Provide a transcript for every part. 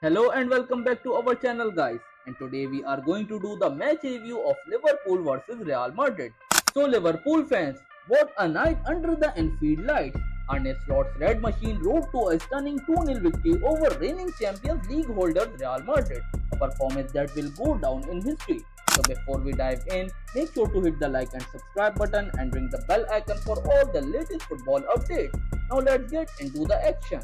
Hello and welcome back to our channel guys, and today we are going to do the match review of Liverpool versus Real Madrid. So Liverpool fans, what a night under the Anfield lights. Arne Slot's Red Machine rode to a stunning 2-0 victory over reigning Champions League holders Real Madrid, a performance that will go down in history. So before we dive in, make sure to hit the like and subscribe button and ring the bell icon for all the latest football updates. Now let's get into the action.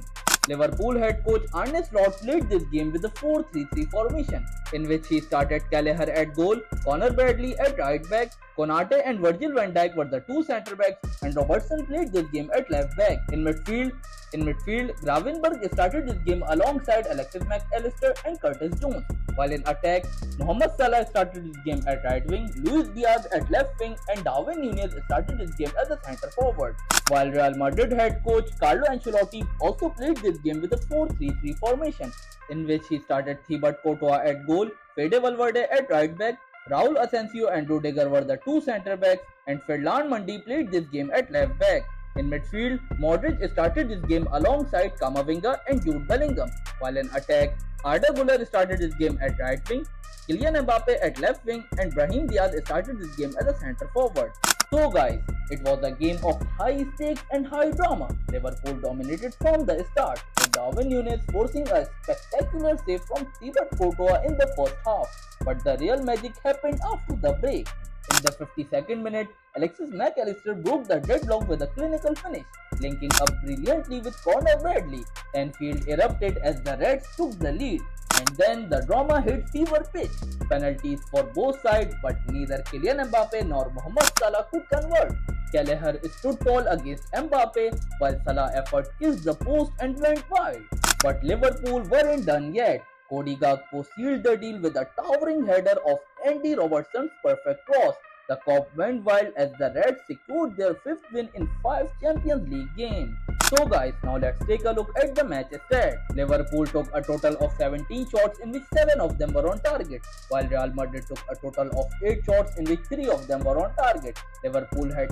Liverpool head coach Arne Slot played this game with a 4-3-3 formation, in which he started Kelleher at goal, Conor Bradley at right back, Konate and Virgil van Dijk were the two centre backs, and Robertson played this game at left back. In midfield, Gravenberch started this game alongside Alexis Mac Allister and Curtis Jones, while in attack, Mohamed Salah started this game at right wing, Luis Diaz at left wing, and Darwin Núñez started this game as a centre forward. While Real Madrid head coach Carlo Ancelotti also played this game with a 4-3-3 formation, in which he started Thibaut Courtois at goal, Fede Valverde at right back, Raul Asensio and Rudiger were the two centre backs, and Ferland Mendy played this game at left back. In midfield, Modric started this game alongside Camavinga and Jude Bellingham, while in attack, Arda Güler started this game at right wing, Kylian Mbappe at left wing, and Brahim Diaz started this game as a centre forward. So guys, it was a game of high stakes and high drama. Liverpool dominated from the start, with Darwin Núñez forcing a spectacular save from Thibaut Courtois in the first half. But the real magic happened after the break. In the 52nd minute, Alexis Mac Allister broke the deadlock with a clinical finish, linking up brilliantly with Conor Bradley. Anfield erupted as the Reds took the lead. And then the drama hit fever pitch. Penalties for both sides, but neither Kylian Mbappe nor Mohamed Salah could convert. Kelleher stood tall against Mbappe, while Salah's effort kissed the post and went wide. But Liverpool weren't done yet. Cody Gakpo sealed the deal with a towering header of Andy Robertson's perfect cross. The Cop went wild as the Reds secured their fifth win in 5 Champions League games. So guys, now let's take a look at the match stats. Liverpool took a total of 17 shots in which 7 of them were on target, while Real Madrid took a total of 8 shots in which 3 of them were on target. Liverpool had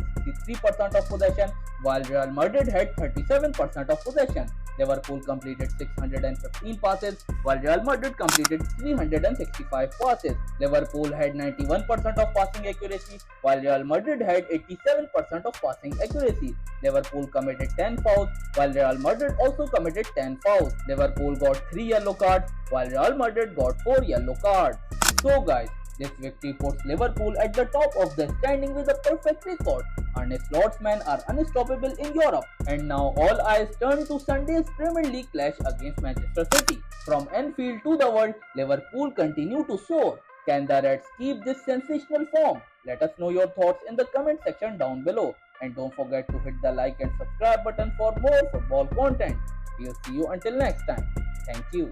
63% of possession, while Real Madrid had 37% of possession. Liverpool completed 615 passes, while Real Madrid completed 365 passes. Liverpool had 91% of passing accuracy, while Real Madrid had 87% of passing accuracy. Liverpool committed 10 fouls, while Real Madrid also committed 10 fouls. Liverpool got 3 yellow cards, while Real Madrid got 4 yellow cards. So guys, this victory puts Liverpool at the top of the standing with a perfect record. Arne Slot's men are unstoppable in Europe. And now all eyes turn to Sunday's Premier League clash against Manchester City. From Anfield to the world, Liverpool continue to soar. Can the Reds keep this sensational form? Let us know your thoughts in the comment section down below. And don't forget to hit the like and subscribe button for more football content. We'll see you until next time. Thank you.